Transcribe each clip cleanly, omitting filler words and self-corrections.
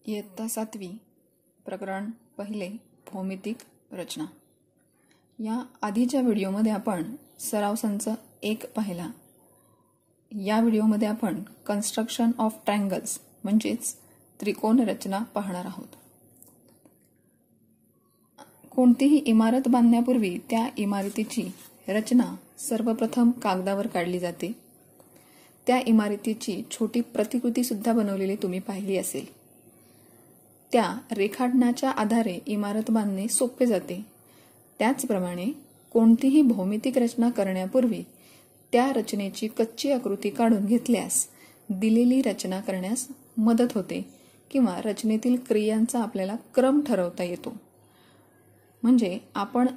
इयत्ता 7वी प्रकरण पहिले भौमितिक रचना। या आधीच्या व्हिडिओमध्ये आपण सराव संच 1 पाहिला। या व्हिडिओमध्ये आपण कन्स्ट्रक्शन ऑफ ट्रायंगल्स म्हणजेच त्रिकोण रचना पाहणार आहोत। कोणतीही इमारत बांधण्यापूर्वी त्या इमारतीची रचना सर्वप्रथम कागदावर काढली जाते। त्या इमारतीची छोटी प्रतिकृती सुद्धा बनवलेली तुम्ही पाहिली असेल। त्या रेखाटनाच्या आधारे इमारत बांधणे सोपे जाते। त्याचप्रमाणे कोणतीही भौमितिक रचना करण्यापूर्वी त्या रचनेची कच्ची आकृती काढून घेतल्यास दिलेली रचना करण्यास मदत होते किंवा रचनेतील क्रियांचा आपल्याला क्रम ठरवता येतो। म्हणजे आपण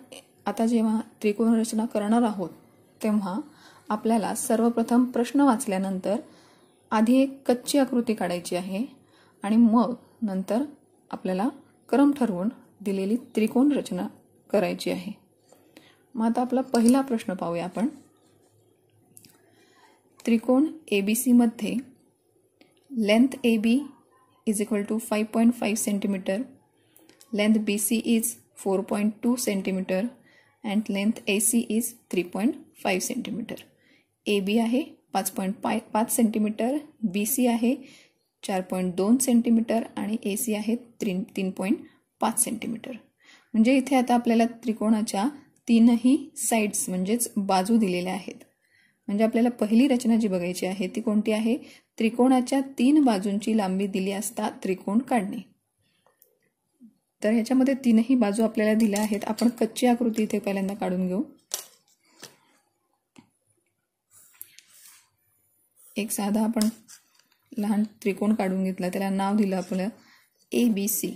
आता जेव्हा त्रिकोण रचना करणार आहोत तेव्हा आपल्याला सर्वप्रथम प्रश्न वाचल्यानंतर आधी एक कच्ची आकृती काढायची आहे आणि मग नंतर आपल्याला क्रम ठरवून दिलेली त्रिकोण रचना करायची आहे। मग आता आपला पहिला प्रश्न पाहूया आपण। त्रिकोण ABC मध्ये length AB is equal to 5.5 centimeter, length BC is 4.2 centimeter and length AC is 3.5 centimeter. AB आहे 5.5 सेंटीमीटर, BC आहे 4.2 सेंटीमीटर आणि AC आहे 3.5 सेंटीमीटर। म्हणजे इथे आता आपल्याला त्रिकोणाच्या तीनही साइड्स म्हणजेच बाजू दिलेल्या आहेत। म्हणजे आपल्याला पहिली रचना जी बघायची आहे ती कोणती आहे? त्रिकोणाच्या 3 बाजूंची लांबी दिली असता त्रिकोण काढणे। तर ह्याच्यामध्ये तीनही बाजू आपल्याला दिल्या आहेत। आपण कच्ची आकृती इथे पहिल्यांदा काढून घेऊ। एक साधा आपण लहान त्रिकोण काढून घेतला, त्याला नाव दिलं आपलं ABC।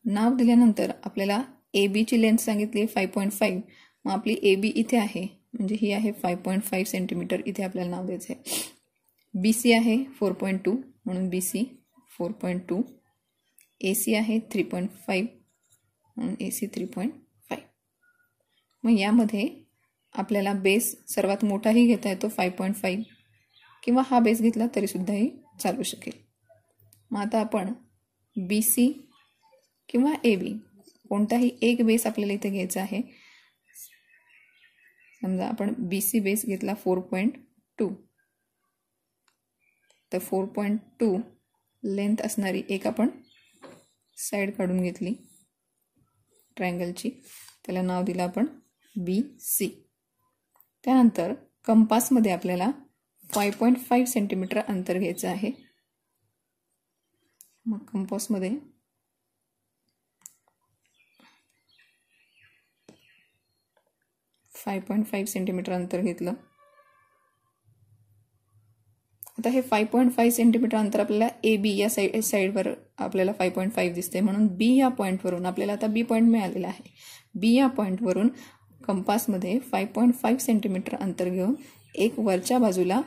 नाव दिल्यानंतर आपल्याला AB ची लेंथ सांगितली 5.5, मग आपली AB इथे आहे म्हणजे ही आहे 5.5 सेंटीमीटर, इथे आपल्याला नाव द्यायचं आहे। BC आहे 4.2 म्हणून BC 4.2, AC आहे 3.5 म्हणून AC 3.5। मग यामध्ये आपल्याला बेस सर्वात मोठाही घेता येतो 5.5 किंवा हा बेस घेतला तरी सुद्धाही चालू शकेल। मग आता आपण BC किंवा AB कोणताही एक बेस आपल्याला इथे घ्यायचा आहे। समजा आपण BC बेस घेतला 4.2, तर 4.2 लेंथ असणारी एक आपण साइड काढून घेतली ट्रायंगलची, त्याला नाव दिलं आपण BC। त्यानंतर कंपासमध्ये आपल्याला 5.5 सेंटीमीटर अंतर घ्यायचं आहे। मग कंपासमध्ये 5.5 सेंटीमीटर अंतर घेतलं। आता हे 5.5 सेंटीमीटर अंतर आपल्याला AB या साइडवर आपल्याला 5.5 दिसते, म्हणून B या पॉईंटवरून आपल्याला आता B पॉईंट मिळालेला आहे। B या पॉईंटवरून कंपासमध्ये 5.5 सेंटीमीटर अंतर घेऊन एक वरच्या बाजूला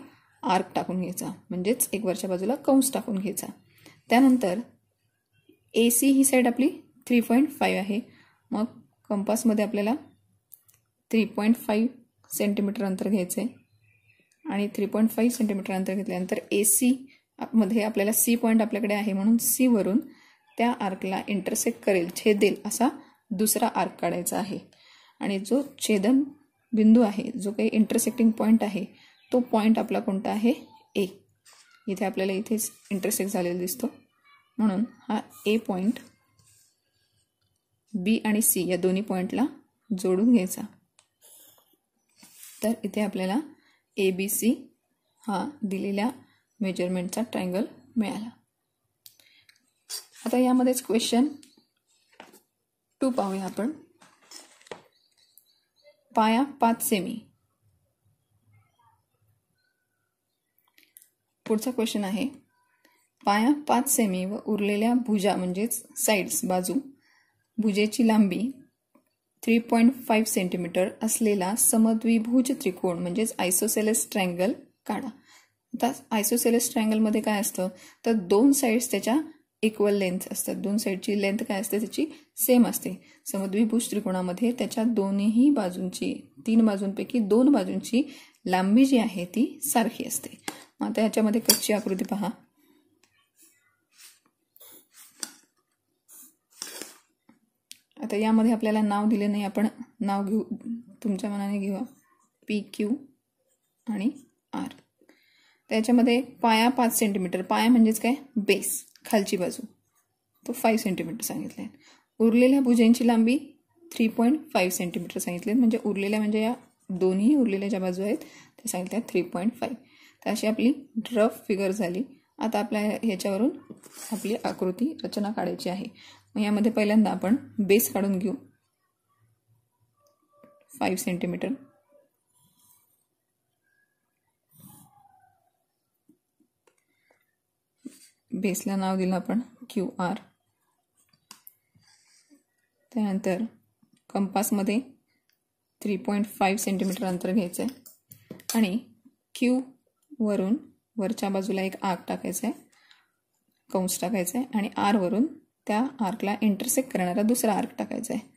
आर्क टाकून घ्यायचा, म्हणजेच एक वरच्या बाजूला कंस टाकून घ्यायचा। त्यानंतर AC ही साइड आपली 3.5 आहे, मग कंपासमध्ये आपल्याला 3.5 सेंटीमीटर अंतर घ्यायचं आहे आणि 3.5 सेंटीमीटर अंतर घेतल्यानंतर AC मध्ये आपल्याला C पॉईंट आपल्याकडे आहे, म्हणून C वरून त्या आर्कला इंटरसेक्ट करेल, छेदेल असा दुसरा आर्क काढायचा आहे। आणि जो छेदन बिंदू आहे, जो काही इंटरसेक्टिंग पॉईंट आहे, तो पॉईंट आपला कोणता आहे? A। इथे आपल्याला इथेच इंटरसेक्ट झालेला दिसतो, म्हणून हा A पॉईंट B आणि C या दोन्ही पॉईंटला जोडून घ्यायचा। तर इथे आपल्याला ABC हा दिलेल्या मेजरमेंटचा ट्रायंगल मिळाला। आता यामध्येच क्वेश्चन 2 पाहूया आपण। पाया 5 सेमी। पुढचा क्वेश्चन आहे, पाया 5 सेमी व उरलेल्या भुजा म्हणजेच साइड्स बाजू भुजेची लांबी 3.5 सेंटीमीटर असलेला समद्विभुज त्रिकोण म्हणजेच आयसोसेलेस ट्रायंगल काढा। आता आयसोसेलेस ट्रायंगलमध्ये काय असतं तर दोन साइड्स त्याच्या इक्वल लेंथ असतात, दोन साइडची लेंथ काय असते त्याची सेम असते। समद्विभुज त्रिकोणामध्ये त्याच्या दोन्ही बाजूंची 3 बाजूंपैकी 2 बाजूंची लांबी जी आहे ती सारखी असते। आता याच्यामध्ये कच्ची आकृती पहा। आता यामध्ये आपल्याला नाव दिले नाही, आपण नाव घेऊ, तुमच्या मनाने घेऊया. PQ आणि R. त्याच्यामध्ये पाया 5 सेंटीमीटर, पाया म्हणजेच काय, बेस, खालची बाजू, तो 5 सेंटीमीटर सांगितले. उरलेल्या भुजांची लांबी 3.5 सेंटीमीटर सांगितले. म्हणजे उरलेल्या म्हणजे या दोन्ही उरलेल्या ज्या बाजू आहेत त्या सांगितल्या 3.5. तर अशी आपली रफ फिगर झाली. आता आपल्या ह्याच्यावरून आपली आकृती रचना काढायची आहे. मग यामध्ये पहिल्यांदा आपण बेस काढून घेऊ 5 सेंटीमीटर. बेसला नाव दिलं आपण QR. त्यानंतर कंपासमध्ये 3.5 सेंटीमीटर अंतर घ्यायचं आहे आणि Q वरून वरच्या बाजूला एक आर्क टाकायचा आहे, कंस टाकायचा आहे आणि R वरून त्या आर्कला इंटरसेक्ट करणारा दुसरा आर्क टाकायचा आहे.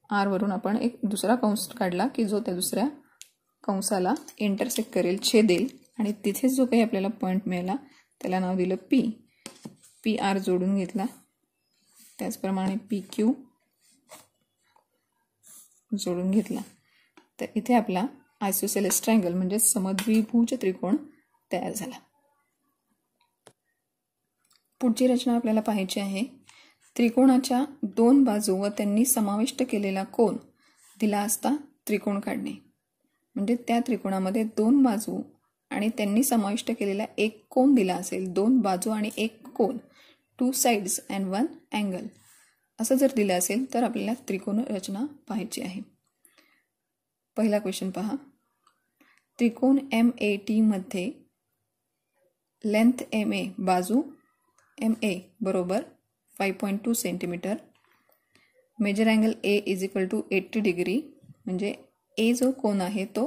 R वरून आपण एक दुसरा कंस काढला की जो त्या दुसऱ्या कंसाला इंटरसेक्ट करेल, छेदेल आणि तिथेच जो काही आपल्याला पॉईंट मिळाला त्याला नाव दिलं P. PR जोडून घेतला. त्याचप्रमाणे PQ जोडून घेतला. तर इथे आपला आयसोसेलेस ट्रायंगल म्हणजे समद्विभुज त्रिकोण तयार झाला. पुढची रचना आपल्याला पाहायची आहे. त्रिकोणाच्या 2 बाजू व त्यांनी समाविष्ट केलेला कोन दिला असता त्रिकोण काढणे. म्हणजे त्या त्रिकोणामध्ये 2 बाजू आणि त्यांनी समाविष्ट केलेला एक कोन दिला असेल, 2 बाजू आणि एक कोन, 2 sides and 1 angle असं जर दिलं असेल तर आपल्याला त्रिकोण रचना पाहायची आहे. पहिला क्वेश्चन पहा. त्रिकोण MAT मध्ये लेंथ MA, बाजू MA बरोबर 5.2 centimetre. Measure angle A = 80 degree. म्हणजे A जो कोन आहे तो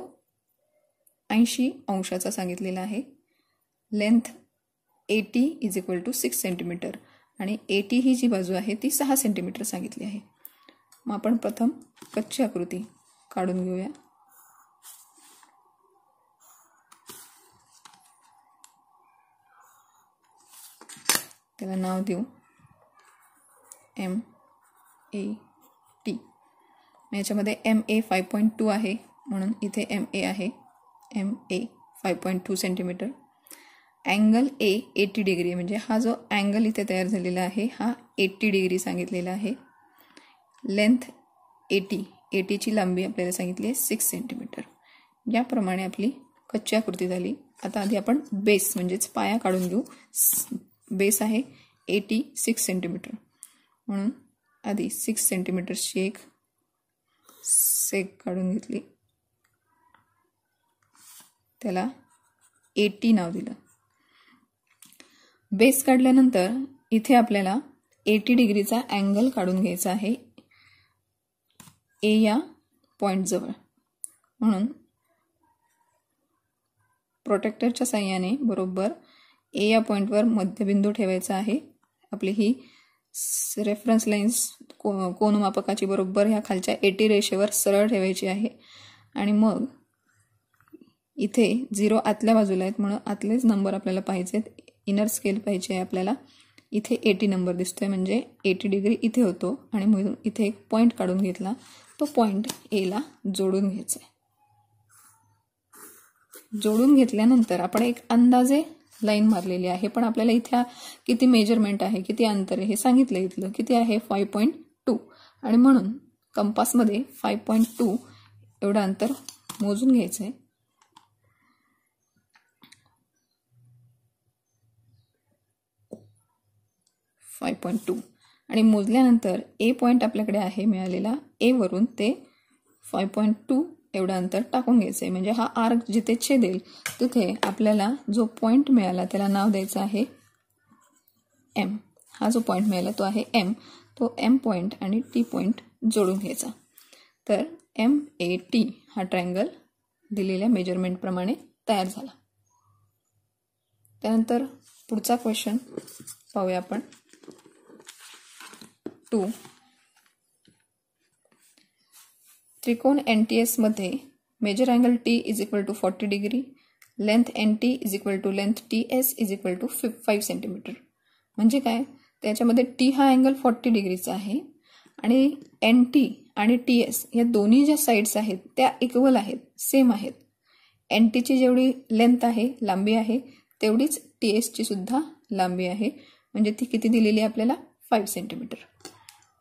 80 अंशाचा सांगितलेला आहे. लेंथ AT = 6 सेंटीमीटर आणि AT ही जी बाजू आहे ती 6 सेंटीमीटर सांगितली आहे. मग आपण प्रथम कच्ची आकृती काढून घेऊया. त्याला नाव देऊ MAT. याच्यामध्ये MA 5.2 आहे म्हणून इथे MA आहे. MA 5.2 centimetre. Angle A 80 degree म्हणजे हा जो अँगल इथे तयार झालेला आहे हा 80 डिग्री सांगितलेला आहे. लेंथ ATची लांबी आपल्याला सांगितली आहे 6 सेंटीमीटर. याप्रमाणे आपली कच्ची आकृती झाली. आता आधी आपण बेस म्हणजेच पाया काढून घेऊ. बेस आहे 6 सेंटीमीटर म्हणून आधी 6 सेंटीमीटरची एक सेक काढून घेतली. त्याला 80 नाव दिलं. बेस काढल्यानंतर इथे आपल्याला 80 डिग्रीचा अँगल काढून घ्यायचा आहे A या पॉइंट जवळ. म्हणून प्रोटेक्टरच्या साहाय्याने बरोबर A या पॉइंटवर मध्यबिंदू ठेवायचा आहे. आपली ही रेफरन्स लाईन्स कोनमापकाची बरोबर ह्या खालच्या 80 रेषेवर सरळ ठेवायची आहे. आणि मग इथे 0 आतल्या बाजूला आहेत म्हणून आतलेच नंबर आपल्याला पाहिजे आहेत. इनर स्केल पाहिजे आहे आपल्याला. इथे 80 नंबर दिसतोय म्हणजे 80 डिग्री इथे होतो आणि मग इथे एक पॉईंट काढून घेतला. तो पॉईंट Aला जोडून घ्यायचा आहे. जोडून घेतल्यानंतर आपण एक अंदाजे लाईन मारलेली आहे. पण आपल्याला इथे किती मेजरमेंट आहे, किती अंतर आहे हे सांगितलं. इथलं किती आहे 5.2 आणि म्हणून कंपासमध्ये 5.2 एवढं अंतर मोजून घ्यायचं आहे. आणि मोजल्यानंतर A पॉईंट आपल्याकडे आहे मिळालेला. A वरून ते 5.2 एवढं अंतर टाकून घ्यायचं आहे. म्हणजे हा आर्क जिथे छेदेल तिथे आपल्याला जो पॉईंट मिळाला त्याला नाव द्यायचं आहे M. हा जो पॉईंट मिळाला तो आहे M. तो M पॉईंट आणि T पॉईंट जोडून घ्यायचा. तर MAT हा ट्रायंगल दिलेल्या मेजरमेंटप्रमाणे तयार झाला. त्यानंतर पुढचा क्वेश्चन पाहूया आपण. 2. त्रिकोण NTS मध्ये measure angle T = 40 degree. Length NT = length TS = 5 centimetre. म्हणजे काय, त्याच्यामध्ये टी हा अँगल 40 डिग्रीचा आहे आणि एन टी आणि टी एस या दोन्ही ज्या साईड्स आहेत त्या इक्वल आहेत, सेम आहेत. एन टीची जेवढी लेंथ आहे, लांबी आहे, तेवढीच टी एसची सुद्धा लांबी आहे. म्हणजे ती किती दिलेली आहे आपल्याला? 5 सेंटीमीटर.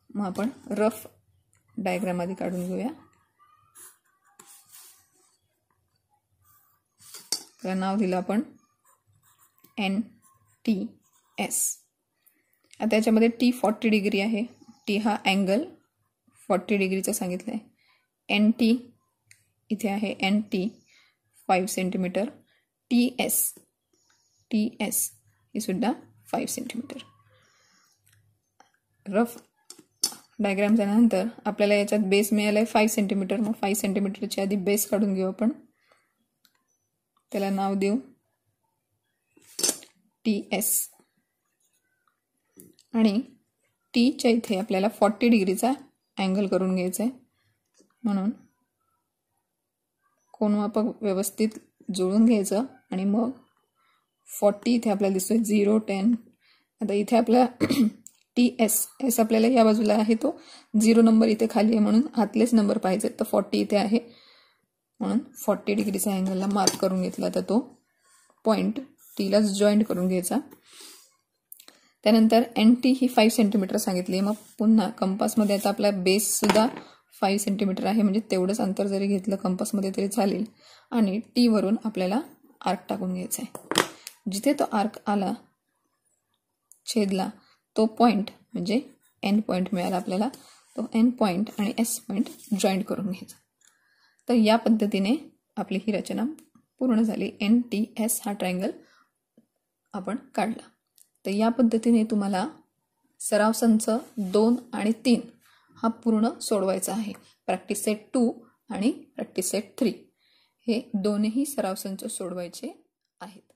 मग आपण रफ डायग्राम आधी काढून घेऊया. त्याला नाव दिलं आपण एन टी एस. आता याच्यामध्ये टी 40 डिग्री आहे. टी हा अँगल 40 डिग्रीचा सांगितलं आहे. एन टी इथे आहे, N T 5 centimetre. T S ही सुद्धा 5 सेंटीमीटर. रफ डायग्राम झाल्यानंतर आपल्याला याच्यात बेस मिळाला आहे 5 सेंटीमीटर. मग 5 सेंटीमीटरची आधी बेस काढून घेऊ आपण. त्याला नाव देऊ टी एस. आणि टीच्या इथे आपल्याला 40 डिग्रीचा अँगल करून घ्यायचा आहे. म्हणून कोनमापक व्यवस्थित जुळून घ्यायचं आणि मग 40 इथे आपल्याला दिसतोय, 0, 10. आता इथे आपला टी एस आपल्याला या बाजूला आहे, तो 0 नंबर इथे खाली आहे म्हणून आतलेच नंबर पाहिजे. तर 40 इथे आहे म्हणून 40 डिग्रीचा अँगलला मार्क करून घेतला. तर तो पॉईंट टीला जॉईंट करून घ्यायचा. त्यानंतर एन टी ही 5 सेंटीमीटर सांगितली. मग पुन्हा कंपासमध्ये आता आपला बेस सुद्धा 5 सेंटीमीटर आहे, म्हणजे तेवढंच अंतर जरी घेतलं कंपासमध्ये तरी चालेल. आणि टी वरून आपल्याला आर्क टाकून घ्यायचा आहे. जिथे तो आर्क आला, छेदला, तो पॉईंट म्हणजे एन पॉईंट मिळाला आपल्याला. तो एन पॉईंट आणि एस पॉईंट जॉईंट करून घ्यायचा. तर या पद्धतीने आपली ही रचना पूर्ण झाली. एन टी एस हा ट्रायंगल आपण काढला. तर या पद्धतीने तुम्हाला सराव संच 2 आणि 3 हा पूर्ण सोडवायचा आहे. प्रॅक्टिस सेट 2 आणि प्रॅक्टिस सेट 3 हे दोन्ही सराव संच सोडवायचे आहेत.